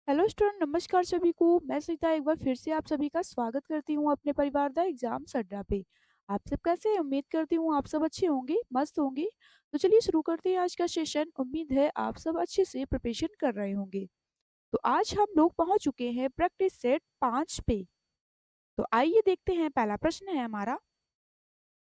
Hello student, नमस्कार सभी को। मैं सीता एक बार फिर से आप सभी का स्वागत करती हूँ अपने परिवार दा एग्जाम अड्डा पे। आप सब कैसे हैं? उम्मीद करती हूँ आप सब अच्छे होंगे, मस्त होंगे। तो चलिए शुरू करते हैं आज का सेशन। उम्मीद है आप सब अच्छे से प्रिपरेशन कर रहे होंगे। तो आज हम लोग पहुंच चुके हैं प्रैक्टिस सेट 5 पे। तो आइए देखते हैं, पहला प्रश्न है हमारा।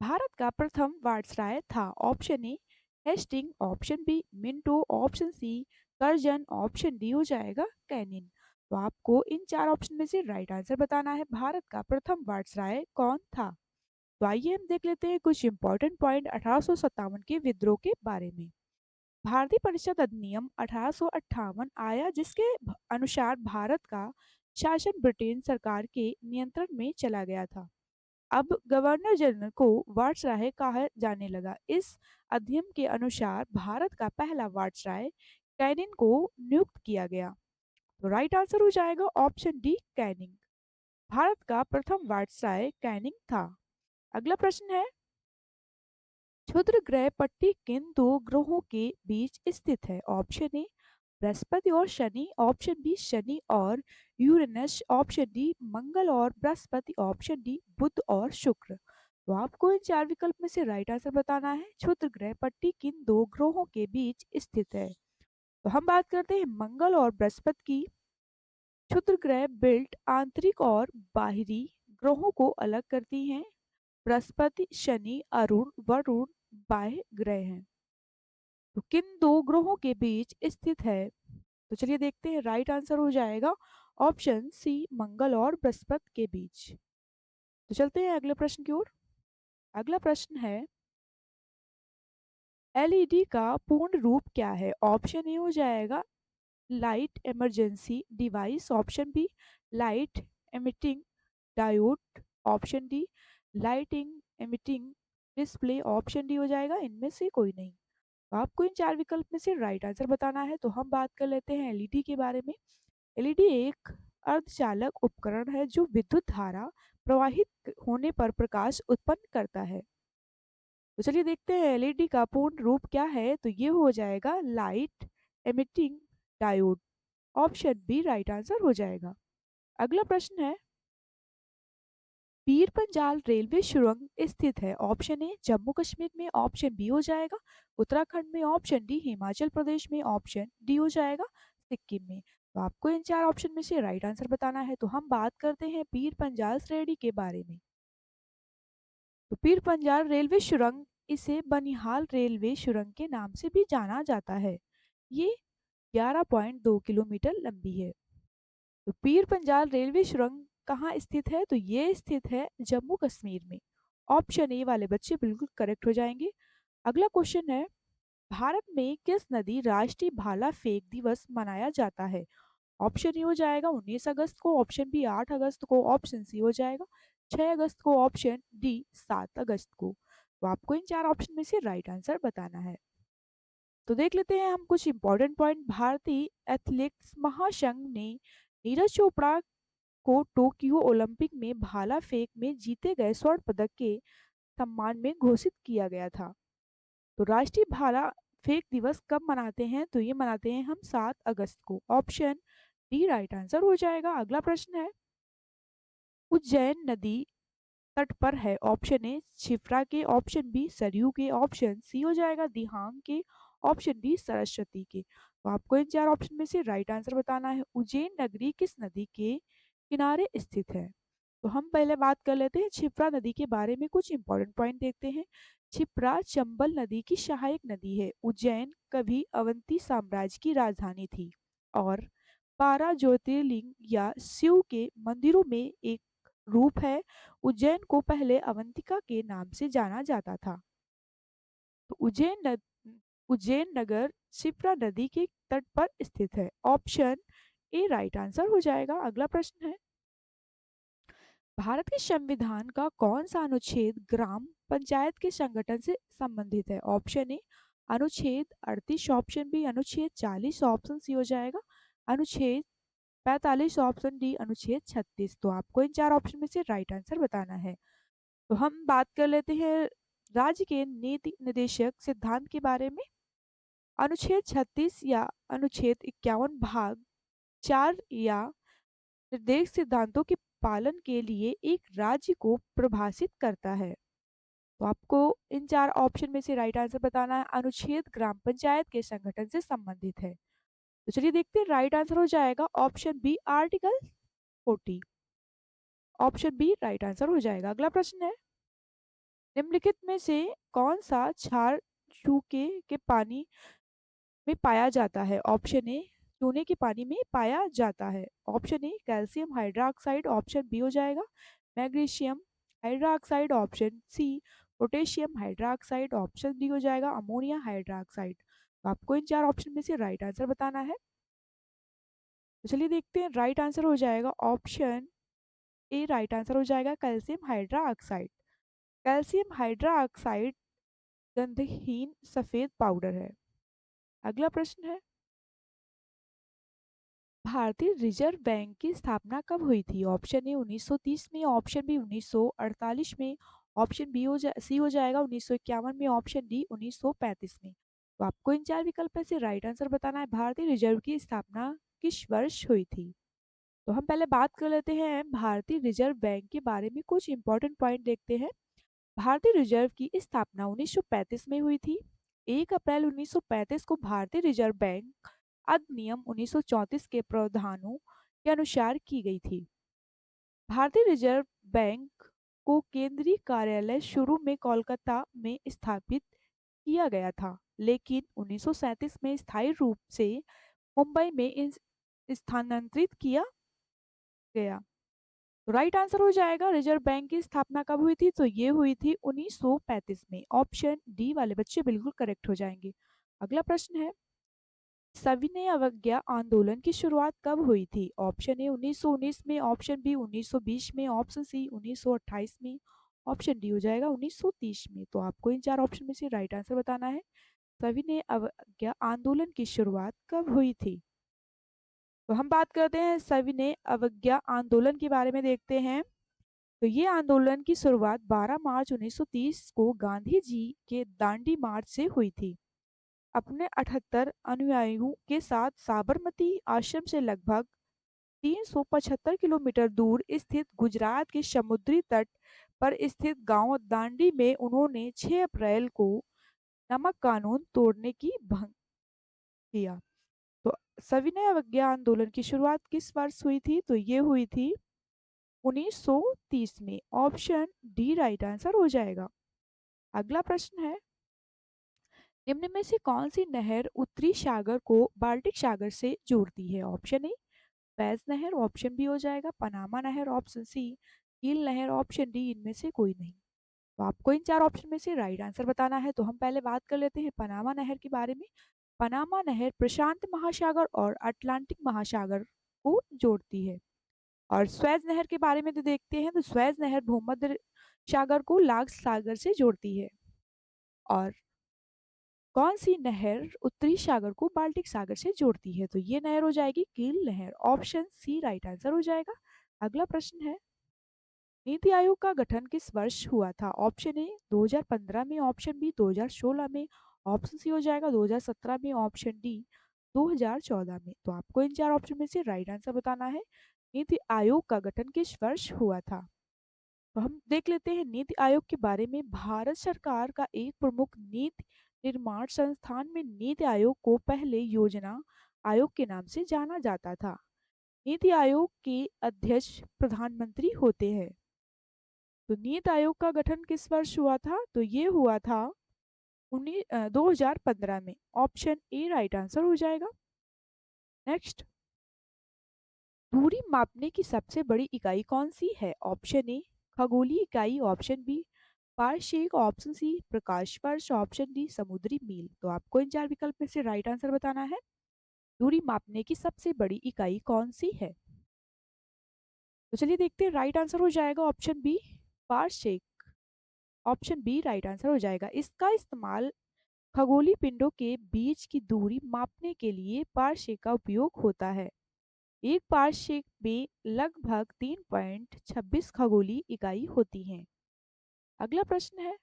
भारत का प्रथम वायसराय था? Option A Hastings, option B Minto, option C Curzon, option D हो जाएगा कैनिन। तो आपको इन चार ऑप्शन में से राइट आंसर बताना है। भारत का प्रथम वायसराय कौन था? तो आइए हम देख लेते हैं कुछ इंपॉर्टेंट पॉइंट 1857 के विद्रोह के बारे में। भारतीय परिषद अधिनियम 1858 आया, जिसके अनुसार भारत का शासन ब्रिटेन सरकार के नियंत्रण में चला गया था। अब गवर्नर जनरल को वायसराय कहा जाने लगा। इस अधिनियम के अनुसार भारत का पहला वायसराय कैनिंग को नियुक्त किया गया। तो राइट आंसर हो जाएगा ऑप्शन डी कैनिंग। भारत का प्रथम वायसराय कैनिंग था। अगला प्रश्न है, क्षुद्र ग्रह पट्टी किन दो ग्रहों के बीच स्थित है? ऑप्शन ए बृहस्पति और शनि, ऑप्शन बी शनि और यूरेनस, ऑप्शन डी मंगल और बृहस्पति, ऑप्शन डी बुध और शुक्र। तो आपको इन चार विकल्प में से राइट आंसर बताना है। क्षुद्र ग्रह पट्टी किन दो ग्रहों के बीच स्थित है? तो हम बात करते हैं मंगल और बृहस्पति की। क्षुद्र ग्रह बेल्ट आंतरिक और बाहरी ग्रहों को अलग करती हैं। बृहस्पति, शनि, अरुण, वरुण बाह्य ग्रह हैं। तो किन दो ग्रहों के बीच स्थित है? तो चलिए देखते हैं, राइट आंसर हो जाएगा ऑप्शन सी मंगल और बृहस्पति के बीच। तो चलते हैं अगले प्रश्न की ओर। अगला प्रश्न है, एलईडी का पूर्ण रूप क्या है? ऑप्शन ए हो जाएगा light emergency device, option B light emitting diode, option D lighting emitting display, option D हो जाएगा इनमें से कोई नहीं। तो आपको इन चार विकल्प में से राइट आंसर बताना है। तो हम बात कर लेते हैं एलईडी के बारे में। एलईडी एक अर्धचालक उपकरण है जो विद्युत धारा प्रवाहित होने पर प्रकाश उत्पन्न करता है। तो चलिए देखते हैं एलईडी का पूर्ण रूप क्या है। तो ये हो जाएगा light emitting diode, option B right answer हो जाएगा। अगला प्रश्न है, पीर पंजाल रेलवे सुरंग स्थित है? ऑप्शन ए जम्मू कश्मीर में, ऑप्शन बी हो जाएगा उत्तराखंड में, ऑप्शन डी हिमाचल प्रदेश में, ऑप्शन डी हो जाएगा सिक्किम में। तो आपको इन चार ऑप्शन में से राइट आंसर बताना है। तो हम बात करते हैं पीर पंजाल श्रेणी के बारे में। तो पीर पंजाल रेलवे सुरंग, इसे बनिहाल रेलवे सुरंग के नाम से भी जाना जाता है। ये 11.2 किलोमीटर लंबी है। तो पीर पंजाल रेलवे सुरंग कहाँ स्थित है? तो ये स्थित है जम्मू कश्मीर में। ऑप्शन ए वाले बच्चे बिल्कुल करेक्ट हो जाएंगे। अगला क्वेश्चन है, भारत में किस नदी राष्ट्रीय भाला फेंक दिवस मनाया जाता है? ऑप्शन ए हो जाएगा 19 अगस्त को, ऑप्शन बी 8 अगस्त को, ऑप्शन सी हो जाएगा 6 अगस्त को, ऑप्शन डी 7 अगस्त को। तो आपको इन चार ऑप्शन में से राइट आंसर बताना है। तो देख लेते हैं हम कुछ इंपॉर्टेंट पॉइंट। भारतीय एथलेटिक्स महासंघ ने नीरज चोपड़ा को टोक्यो ओलंपिक में भाला फेंक में जीते गए स्वर्ण पदक के सम्मान में घोषित किया गया था। तो राष्ट्रीय भाला फेंक दिवस कब मनाते हैं? तो ये मनाते हैं हम 7 अगस्त को, ऑप्शन डी राइट आंसर हो जाएगा। अगला प्रश्न है, उज्जैन नदी तट पर है? ऑप्शन ए क्षिप्रा के, ऑप्शन बी सरयू के, ऑप्शन सी हो जाएगा दिहांग के, ऑप्शन डी सरस्वती के। तो आपको इन चार ऑप्शन में से राइट आंसर बताना है। उज्जैन नगरी किस नदी के किनारे स्थित है? तो हम पहले बात कर लेते हैं क्षिप्रा नदी के बारे में। कुछ इंपॉर्टेंट पॉइंट देखते हैं। क्षिप्रा चंबल नदी की सहायक नदी है। उज्जैन कभी अवंती साम्राज्य की राजधानी थी और 12 ज्योतिर्लिंग या शिव के मंदिरों में एक रूप है। उज्जैन को पहले अवंतिका के नाम से जाना जाता था। तो उज्जैन नगर क्षिप्रा नदी के तट पर स्थित है, ऑप्शन ए राइट आंसर हो जाएगा। अगला प्रश्न है, भारत के संविधान का कौन सा अनुच्छेद ग्राम पंचायत के संगठन से संबंधित है? ऑप्शन ए अनुच्छेद 38, ऑप्शन बी अनुच्छेद 40, ऑप्शन सी हो जाएगा अनुच्छेद 45, ऑप्शन डी अनुच्छेद 36। तो आपको इन चार ऑप्शन में से राइट आंसर बताना है। तो हम बात कर लेते हैं राज्य के नीति निदेशक सिद्धांत के बारे में। अनुच्छेद 36 या अनुच्छेद 51 भाग चार या निर्देश सिद्धांतों के पालन के लिए एक राज्य को परिभाषित करता है। तो आपको इन चार ऑप्शन में से राइट आंसर बताना है। अनुच्छेद ग्राम पंचायत के संगठन से संबंधित है। तो चलिए देखते हैं, राइट आंसर हो जाएगा option B article 40। Option B right answer हो जाएगा। अगला प्रश्न है, निम्नलिखित में से कौन सा क्षार चूके के पानी में पाया जाता है? ऑप्शन ए चूने के पानी में पाया जाता है। Option A calcium hydroxide. Option B हो जाएगा magnesium hydroxide. Option C potassium hydroxide. Option D हो जाएगा अमोनिया हाइड्रोक्साइड। तो आपको इन चार ऑप्शन में से राइट आंसर बताना है। तो चलिए देखते हैं, राइट आंसर हो जाएगा ऑप्शन ए राइट आंसर हो जाएगा कैल्शियम हाइड्रोक्साइड। कैल्शियम हाइड्रोक्साइड गंधहीन सफेद पाउडर है। अगला प्रश्न है, भारतीय रिजर्व बैंक की स्थापना कब हुई थी? ऑप्शन ए 1930 में। ऑप्शन बी 1948 में। ऑप्शन बी सी हो जाएगा 1951 में। ऑप्शन डी 1935 में। तो आपको इन चार विकल्प में से राइट आंसर बताना है। भारतीय रिजर्व की स्थापना किस वर्ष हुई थी? तो हम पहले बात कर लेते हैं भारतीय रिजर्व बैंक के बारे में, कुछ इंपॉर्टेंट पॉइंट देखते हैं। भारतीय रिजर्व की स्थापना 1935 में हुई थी। 1 अप्रैल 1935 को भारतीय रिजर्व बैंक अधिनियम 1934 के प्रावधानों के अनुसार की गई थी। भारतीय रिजर्व बैंक को केंद्रीय कार्यालय शुरू में कोलकाता में स्थापित किया गया था, लेकिन 1937 में स्थायी रूप से मुंबई में स्थानांतरित किया गया। तो राइट आंसर हो जाएगा, रिजर्व बैंक की स्थापना कब हुई थी? तो ये हुई थी 1935 में। ऑप्शन डी वाले बच्चे बिल्कुल करेक्ट हो जाएंगे। अगला प्रश्न है, सविनय अवज्ञा आंदोलन की शुरुआत कब हुई थी? ऑप्शन ए 1919 में। ऑप्शन बी 1920 में। ऑप्शन सी 1928 में। ऑप्शन डी हो जाएगा 1930 में। तो आपको इन चार ऑप्शन में से राइट आंसर बताना है। सविनय अवज्ञा आंदोलन की शुरुआत कब हुई थी? तो हम बात करते हैं सविनय अवज्ञा आंदोलन के बारे में, देखते हैं। तो ये आंदोलन की शुरुआत 12 मार्च 1930 को गांधी जी के दांडी मार्च से हुई थी। अपने 78 अनुयायियों के साथ साबरमती आश्रम से लगभग 375 किलोमीटर दूर स्थित गुजरात के समुद्री तट पर स्थित गांव दांडी में उन्होंने 6 अप्रैल को नमक कानून तोड़ने की भंग किया। तो सविनय अवज्ञा आंदोलन की शुरुआत किस वर्ष हुई थी? तो ये हुई थी 1930 में। ऑप्शन डी राइट आंसर हो जाएगा। अगला प्रश्न है, निम्न में से कौन सी नहर उत्तरी सागर को बाल्टिक सागर से जोड़ती है? ऑप्शन ए पैज नहर। ऑप्शन बी हो जाएगा पनामा नहर। ऑप्शन सी कील नहर। ऑप्शन डी इनमें से कोई नहीं। तो आपको इन चार ऑप्शन में से राइट आंसर बताना है। तो हम पहले बात कर लेते हैं पनामा नहर के बारे में। पनामा नहर प्रशांत महासागर और अटलांटिक महासागर को जोड़ती है। और स्वेज नहर के बारे में तो देखते हैं, तो स्वेज नहर भूमध्य सागर को लाल सागर से जोड़ती है। और कौन सी नहर उत्तरी सागर को बाल्टिक सागर से जोड़ती है? तो ये नहर हो जाएगी कील नहर। ऑप्शन सी राइट आंसर हो जाएगा। अगला प्रश्न है, नीति आयोग का गठन किस वर्ष हुआ था? ऑप्शन ए 2015 में। ऑप्शन बी 2016 में। ऑप्शन सी हो जाएगा 2017 में। ऑप्शन डी 2014 में। तो आपको इन चार ऑप्शन में से राइट आंसर बताना है। नीति आयोग का गठन किस वर्ष हुआ था? तो हम देख लेते हैं नीति आयोग के बारे में। भारत सरकार का एक प्रमुख नीति निर्माण संस्थान में नीति आयोग को पहले योजना आयोग के नाम से जाना जाता था। नीति आयोग के अध्यक्ष प्रधानमंत्री होते हैं। तो नीति आयोग का गठन किस वर्ष हुआ था? तो ये हुआ था 2015 में। ऑप्शन ए राइट आंसर हो जाएगा। नेक्स्ट, दूरी मापने की सबसे बड़ी इकाई कौन सी है? ऑप्शन ए खगोलीय इकाई। ऑप्शन बी वार्षिक। ऑप्शन सी प्रकाश वर्ष। ऑप्शन डी समुद्री मील। तो आपको इन चार विकल्प में से राइट आंसर बताना है। दूरी मापने की सबसे बड़ी इकाई कौन सी है? तो चलिए देखते हैं, राइट आंसर हो जाएगा ऑप्शन बी वार्षिक। ऑप्शन बी राइट आंसर हो जाएगा। इसका इस्तेमाल खगोलीय पिंडों के बीच की दूरी मापने के लिए पारसेक का उपयोग होता है। एक पारसेक में लगभग 3.26 खगोलीय इकाई होती हैं। अगला प्रश्न है,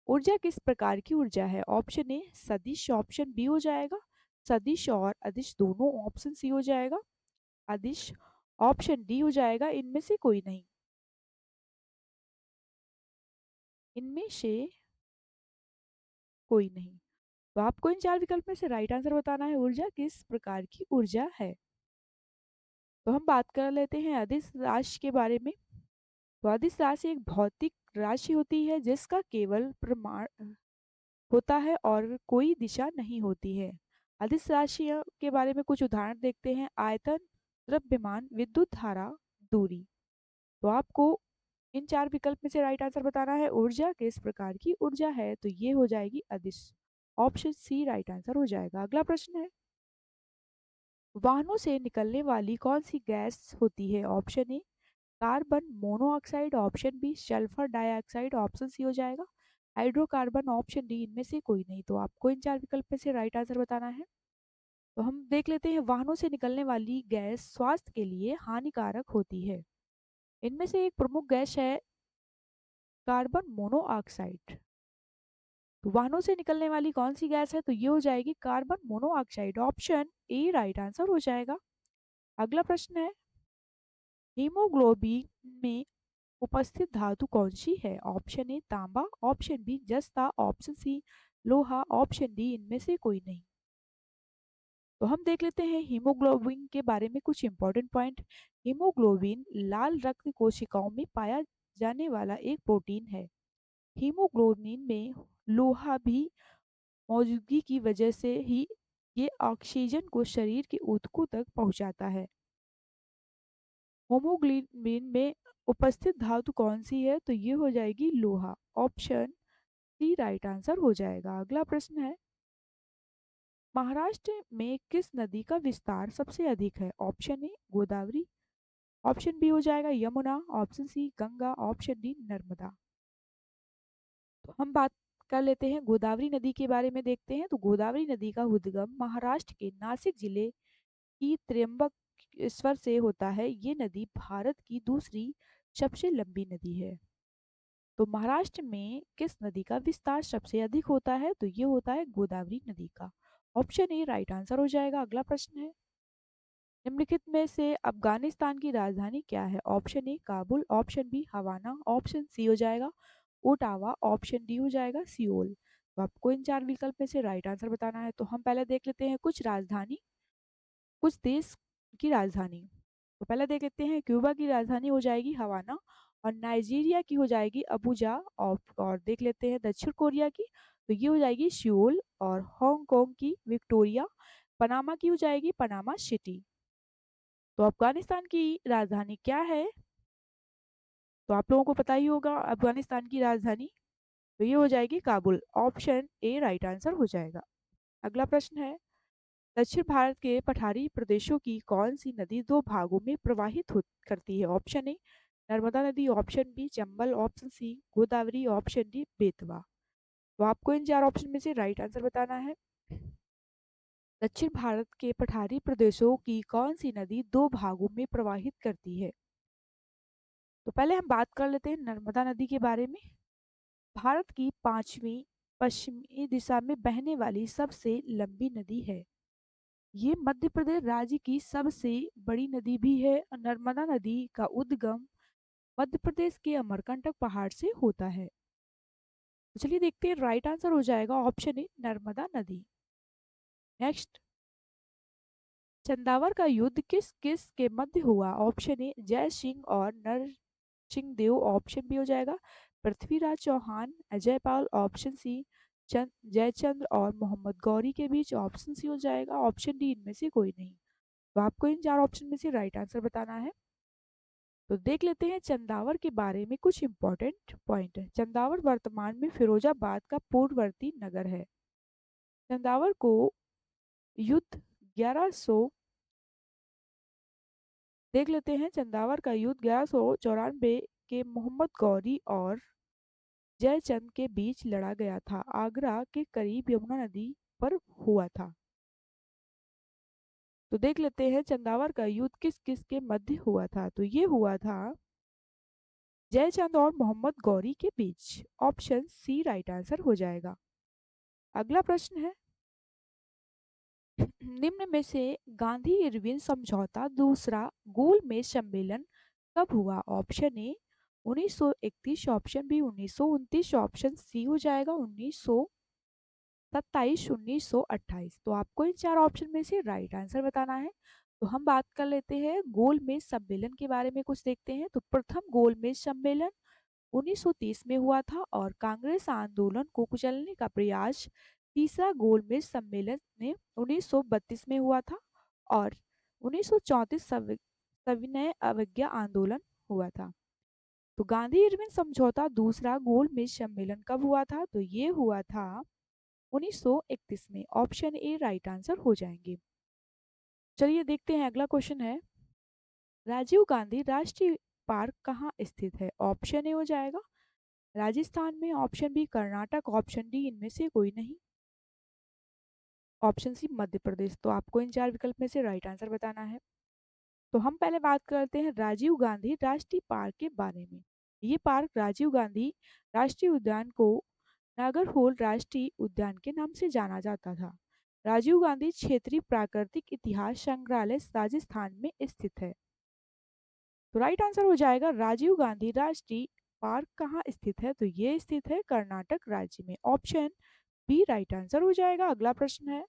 ऊर्जा किस प्रकार की ऊर्जा है? ऑप्शन ए सदिश। ऑप्शन बी हो जाएगा सदिश और अदिश दोनों, ऑप्शन सी हो जाएगा अदिश, ऑप्शन डी हो जाएगा इनमें से कोई नहीं। इनमें से कोई नहीं। तो आपको इन चार विकल्प में से राइट आंसर बताना है। ऊर्जा किस प्रकार की ऊर्जा है? तो हम बात कर लेते हैं अदिश राशि के बारे में। तो अदिश राशि एक भौतिक राशि होती है जिसका केवल प्रमाण होता है और कोई दिशा नहीं होती है। अदिश राशियों के बारे में कुछ उदाहरण देखते हैं। आयतन, द्रव्यमान, विद्युत धारा, दूरी। तो आपको इन चार विकल्प में से राइट आंसर बताना है। ऊर्जा किस प्रकार की ऊर्जा है? तो ये हो जाएगी अदिश, ऑप्शन सी राइट आंसर हो जाएगा। अगला प्रश्न है, वाहनों से निकलने वाली कौन सी गैस होती है? Option A carbon monoxide, option B sulphur dioxide, option C हो जाएगा हाइड्रोकार्बन, ऑप्शन डी इनमें से कोई नहीं। तो आपको इन चार विकल्प में से राइट आंसर बताना है। तो हम देख लेते हैं, वाहनों से निकलने वाली गैस स्वास्थ्य के लिए हानिकारक होती है। इनमें से एक प्रमुख गैस है कार्बन मोनोऑक्साइड। तो वाहनों से निकलने वाली कौन सी गैस है? तो ये हो जाएगी carbon monoxide, option A right answer हो जाएगा। अगला प्रश्न है, हीमोग्लोबिन में उपस्थित धातु कौन सी है? ऑप्शन ए तांबा, ऑप्शन बी जस्ता, ऑप्शन सी लोहा, ऑप्शन डी इनमें से कोई नहीं। तो हम देख लेते हैं हीमोग्लोबिन के बारे में कुछ इंपॉर्टेंट पॉइंट। हीमोग्लोबिन लाल रक्त कोशिकाओं में पाया जाने वाला एक प्रोटीन है। हीमोग्लोबिन में लोहा भी मौजूदगी की वजह से ही ये ऑक्सीजन को शरीर के ऊतकों तक पहुंचाता है। होमोग्लोबिन में उपस्थित धातु कौन सी है? तो ये हो जाएगी लोहा, ऑप्शन सी राइट आंसर हो जाएगा। अगला प्रश्न है, महाराष्ट्र में किस नदी का विस्तार सबसे अधिक है? Option A Godavari, option B हो जाएगा Yamuna, option C Ganga, option D Narmada. तो हम बात कर लेते हैं गोदावरी नदी के बारे में देखते हैं। तो गोदावरी नदी का उद्गम महाराष्ट्र के नासिक जिले की त्र्यंबकेश्वर से होता है। ये नदी भारत की दूसरी सबसे लंबी नदी है। तो महाराष्ट्र में किस नदी का विस्तार सबसे अधिक होता है? तो ये होता है गोदावरी नदी का, ऑप्शन ए राइट आंसर हो जाएगा। अगला प्रश्न है, निम्नलिखित में से अफगानिस्तान की राजधानी क्या है? Option A Kabul, option B Havana, option C हो जाएगा ओटावा, ऑप्शन डी हो जाएगा सियोल। तो आपको इन चार विकल्प में से राइट आंसर बताना है। तो हम पहले देख लेते हैं कुछ राजधानी, कुछ देश की राजधानी। तो पहले देख लेते हैं, क्यूबा की राजधानी हो जाएगी हवाना, और नाइजीरिया की हो जाएगी अबुजा, और देख लेते हैं दक्षिण कोरिया की, तो ये हो जाएगी सियोल, और हांगकांग की विक्टोरिया, पनामा की हो जाएगी पनामा सिटी। तो अफगानिस्तान की राजधानी क्या है? तो आप लोगों को पता ही होगा अफगानिस्तान की राजधानी, तो ये हो जाएगी Kabul, option A right answer हो जाएगा। अगला प्रश्न है, दक्षिण भारत के पठारी प्रदेशों की कौन सी नदी दो भागों में प्रवाहित करती है? ऑप्शन ए नर्मदा नदी, option B Chambal, option C Godavari, option D Betwa. तो आपको इन चार ऑप्शन में से राइट आंसर बताना है। दक्षिण भारत के पठारी प्रदेशों की कौन सी नदी दो भागों में प्रवाहित करती है? तो पहले हम बात कर लेते हैं नर्मदा नदी के बारे में। भारत की पांचवी पश्चिमी दिशा में बहने वाली सबसे लंबी नदी है। ये मध्य प्रदेश राज्य की सबसे बड़ी नदी भी है। नर्मदा नदी का उद्गम मध्य प्रदेश के अमरकंटक पहाड़ से होता है। तो चलिए देखते हैं, राइट आंसर हो जाएगा ऑप्शन ए नर्मदा नदी। नेक्स्ट, चंदावर का युद्ध किस किस के मध्य हुआ? ऑप्शन ए जय सिंह और नरसिंह देव, ऑप्शन बी हो जाएगा पृथ्वीराज चौहान, अजय पाल, ऑप्शन सी जयचंद्र और मोहम्मद गौरी के बीच, ऑप्शन सी हो जाएगा ऑप्शन डी इनमें से कोई नहीं। तो आपको इन चार ऑप्शन में से राइट आंसर बताना है। तो देख लेते हैं चंदावर के बारे में कुछ इंपॉर्टेंट पॉइंट है। चंदावर वर्तमान में फिरोजाबाद का पूर्ववर्ती नगर है। चंदावर को युद्ध 1100 देख लेते हैं, चंदावर का युद्ध 1194 के मोहम्मद गौरी और जयचंद के बीच लड़ा गया था। आगरा के करीब यमुना नदी पर हुआ था। तो देख लेते हैं चंदावर का युद्ध किस किस के मध्य हुआ था? तो ये हुआ था जयचंद और मोहम्मद गौरी के बीच, ऑप्शन सी राइट आंसर हो जाएगा। अगला प्रश्न है, निम्न में से गांधी इरविन समझौता दूसरा गोलमेज सम्मेलन कब हुआ? Option A 1931, option B 1929, option C हो जाएगा 1927, 1928। तो आपको इन चार ऑप्शन में से राइट आंसर बताना है। तो हम बात कर लेते हैं गोलमेज सम्मेलन के बारे में, कुछ देखते हैं। तो प्रथम गोलमेज सम्मेलन 1930 में हुआ था और कांग्रेस आंदोलन को कुचलने का प्रयास। तीसरा गोलमेज सम्मेलन ने 1932 में हुआ था और 1934 सविनय अवज्ञा आंदोलन हुआ था। तो गांधी इरविन समझौता दूसरा गोलमेज सम्मेलन कब हुआ था? तो ये हुआ था 1931 में। ऑप्शन ए राइट आंसर हो जाएंगे। चलिए देखते हैं, अगला क्वेश्चन है, राजीव गांधी राष्ट्रीय पार्क कहाँ स्थित है? ऑप्शन ए हो जाएगा राजस्थान में, option B Karnataka, option D इनमें से कोई नहीं, ऑप्शन सी मध्य प्रदेश। तो आपको इन चार विकल्प में से राइट आंसर बताना है। तो हम पहले बात करते हैं राजीव गांधी राष्ट्रीय पार्क के बारे में। ये पार्क राजीव गांधी राष्ट्रीय उद्यान को नागरहोल राष्ट्रीय उद्यान के नाम से जाना जाता था। राजीव गांधी क्षेत्रीय प्राकृतिक इतिहास संग्रहालय राजस्थान में स्थित है। तो राइट आंसर हो जाएगा राजीव गांधी राष्ट्रीय पार्क कहाँ स्थित है? तो ये स्थित है कर्नाटक राज्य में। ऑप्शन बी राइट आंसर हो जाएगा। अगला प्रश्न है,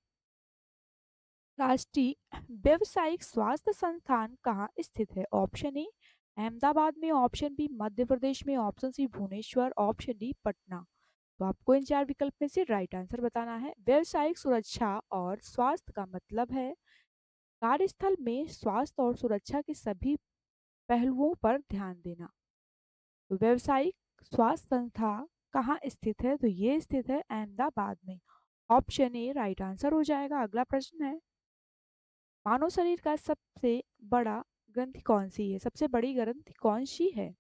राष्ट्रीय व्यावसायिक स्वास्थ्य संस्थान कहाँ स्थित है? ऑप्शन ए अहमदाबाद में, ऑप्शन बी मध्य प्रदेश में, option C Bhubaneswar, option D Patna. तो आपको इन चार विकल्प में से राइट आंसर बताना है। व्यावसायिक सुरक्षा और स्वास्थ्य का मतलब है कार्यस्थल में स्वास्थ्य और सुरक्षा के सभी पहलुओं पर ध्यान देना। तो व्यावसायिक स्वास्थ्य संस्था कहाँ स्थित है? तो ये स्थित है अहमदाबाद में। ऑप्शन ए राइट आंसर हो जाएगा। अगला प्रश्न है, मानव शरीर का सबसे बड़ा ग्रंथि कौन सी है? सबसे बड़ी ग्रंथि कौन सी है?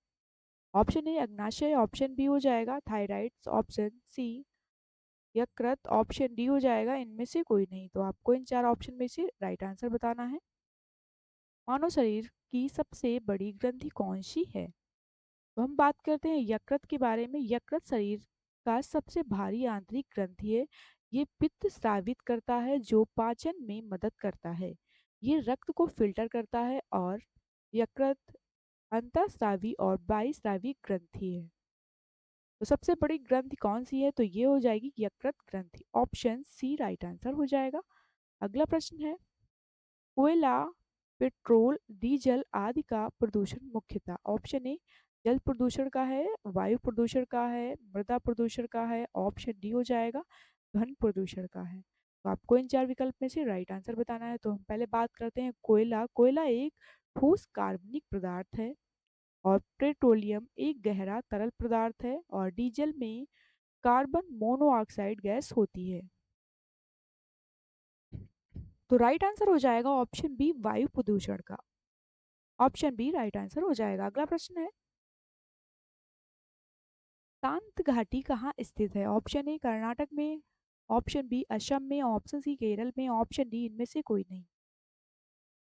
ऑप्शन ए अग्नाशय, ऑप्शन बी हो जाएगा थायराइड, ऑप्शन सी यकृत, ऑप्शन डी हो जाएगा इनमें से कोई नहीं। तो आपको इन चार ऑप्शन में से राइट आंसर बताना है। मानव शरीर की सबसे बड़ी ग्रंथि कौन सी है? तो हम बात करते हैं यकृत के बारे में। यकृत शरीर का सबसे भारी आंतरिक ग्रंथि है। ये पित्त स्रावित करता है जो पाचन में मदद करता है। ये रक्त को फिल्टर करता है और यकृत अंतःस्रावी और बहिःस्रावी ग्रंथि है। तो सबसे बड़ी ग्रंथि कौन सी है? तो ये हो जाएगी यकृत ग्रंथि। ऑप्शन सी राइट आंसर हो जाएगा। अगला प्रश्न है, कोयला, पेट्रोल, डीजल आदि का प्रदूषण मुख्यतः। ऑप्शन ए जल प्रदूषण का है, वायु प्रदूषण का है, मृदा प्रदूषण का है, ऑप्शन डी हो जाएगा ध्वनि प्रदूषण का है। तो आपको इन चार विकल्प में से राइट आंसर बताना है। तो हम पहले बात करते हैं कोयला। कोयला एक ठोस कार्बनिक पदार्थ है और पेट्रोलियम एक गहरा तरल पदार्थ है और डीजल में कार्बन मोनोऑक्साइड गैस होती है। तो राइट आंसर हो जाएगा ऑप्शन बी वायु प्रदूषण का। ऑप्शन बी राइट आंसर हो जाएगा। अगला प्रश्न है, शांत घाटी कहाँ स्थित है? ऑप्शन ए कर्नाटक में, ऑप्शन बी असम में, ऑप्शन सी केरल में, ऑप्शन डी इनमें से कोई नहीं।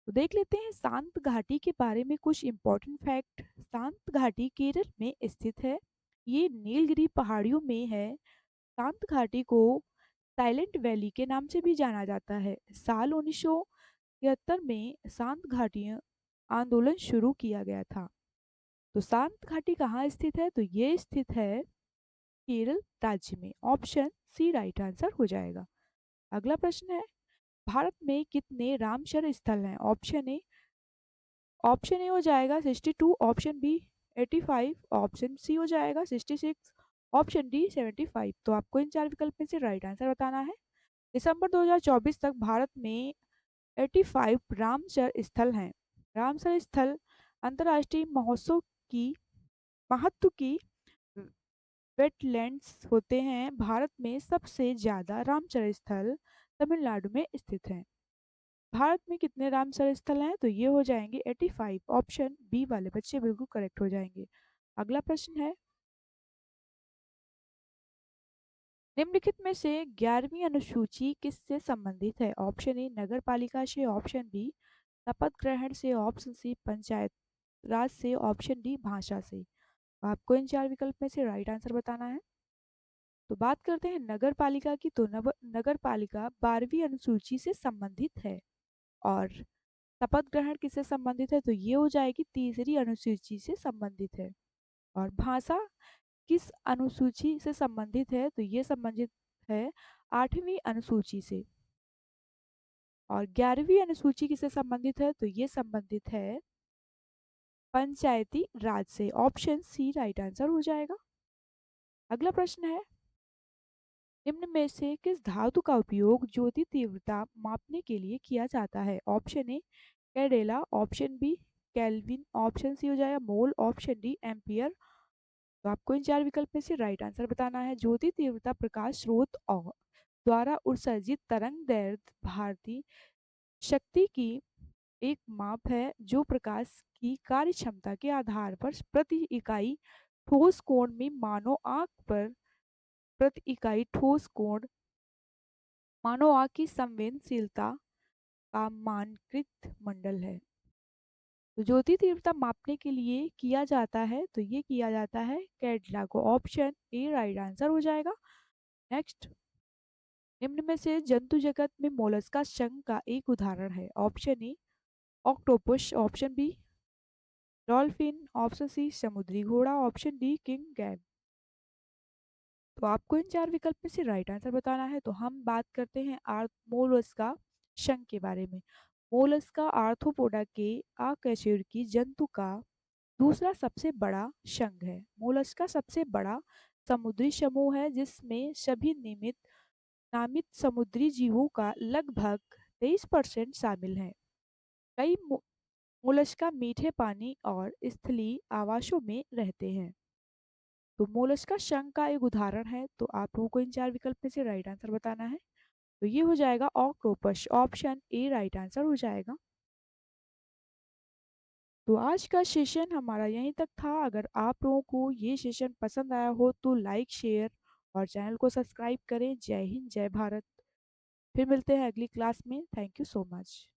तो देख लेते हैं शांत घाटी के बारे में कुछ इंपॉर्टेंट फैक्ट। शांत घाटी केरल में स्थित है। ये नीलगिरी पहाड़ियों में है। शांत घाटी को साइलेंट वैली के नाम से भी जाना जाता है। साल 1973 में शांत घाटी आंदोलन शुरू किया गया था। तो शांत घाटी कहाँ स्थित है? तो ये स्थित है केरल राज्य में। ऑप्शन सी राइट आंसर हो जाएगा। अगला प्रश्न है, भारत में कितने रामसर स्थल हैं? ऑप्शन ए हो जाएगा 62, ऑप्शन बी 85, ऑप्शन सी हो जाएगा 66, ऑप्शन डी 75। तो आपको इन चार विकल्प में से राइट आंसर बताना है। दिसंबर 2024 तक भारत में 85 रामसर स्थल हैं। रामसर स्थल अंतर्राष्ट्रीय महोत्सव की महत्व की वेटलैंड्स होते हैं। भारत में सबसे ज्यादा रामसर स्थल तमिलनाडु में स्थित हैं। भारत में कितने रामसर स्थल हैं? तो ये हो जाएंगे 85। ऑप्शन बी वाले बच्चे बिल्कुल करेक्ट हो जाएंगे। अगला प्रश्न है, निम्नलिखित में से 11वीं अनुसूची किससे संबंधित है? ऑप्शन ए नगर पालिका से, ऑप्शन बी शपथ ग्रहण से, ऑप्शन सी पंचायत राज से, ऑप्शन डी भाषा से। आपको इन चार विकल्प में से राइट आंसर बताना है। तो बात करते हैं नगर पालिका की, तो नगर पालिका 12वीं अनुसूची से संबंधित है। और शपथ ग्रहण किससे संबंधित है, तो ये हो जाएगी तीसरी अनुसूची से संबंधित है। और भाषा किस अनुसूची से संबंधित है, तो ये संबंधित है 8वीं अनुसूची से। और 11वीं अनुसूची किससे संबंधित है, तो ये संबंधित है पंचायती राज से। ऑप्शन सी राइट आंसर हो जाएगा। अगला प्रश्न है, निम्न में से किस धातु का उपयोग ज्योति तीव्रता मापने के लिए किया जाता है। Option A candela, option B kelvin, option C हो जाएगा मोल, ऑप्शन डी एम्पियर। तो आपको इन चार विकल्प में से राइट आंसर बताना है। ज्योति तीव्रता प्रकाश स्रोत और द्वारा उत्सर्जित तरंग दैर्ध्य भारतीय शक्ति की एक माप है जो प्रकाश की कार्य क्षमता के आधार पर प्रति इकाई ठोस कोण में मानव आंख पर प्रति इकाई ठोस कोण मानव आंख की संवेदनशीलता का मानकृत मंडल है। तो ज्योति तीव्रता मापने के लिए किया जाता है, तो ये किया जाता है कैडला को। ऑप्शन ए राइट आंसर हो जाएगा। नेक्स्ट, निम्न में से जंतु जगत में मोलस्का संघ का एक उदाहरण है। Option A octopus, option B dolphin, option C समुद्री घोड़ा, ऑप्शन डी किंग गैब। तो आपको इन चार विकल्प में से राइट आंसर बताना है। तो हम बात करते हैं मोलस्का संघ के बारे में। मोलस्का आर्थ्रोपोडा के अकशेरुकी जंतु का दूसरा सबसे बड़ा संघ है। मोलस्का सबसे बड़ा समुद्री समूह है जिसमें सभी नामित समुद्री जीवों का लगभग 23% शामिल है। कई मोलस्का मीठे पानी और स्थलीय आवासों में रहते हैं। तो मोलस्का संघ का एक उदाहरण है। तो आप लोगों को इन चार विकल्प में से राइट आंसर बताना है। तो ये हो जाएगा octopus. Option A right answer हो जाएगा। तो आज का सेशन हमारा यहीं तक था। अगर आप लोगों को ये सेशन पसंद आया हो तो लाइक शेयर और चैनल को सब्सक्राइब करें। जय हिंद, जय भारत। फिर मिलते हैं अगली क्लास में। Thank you so much.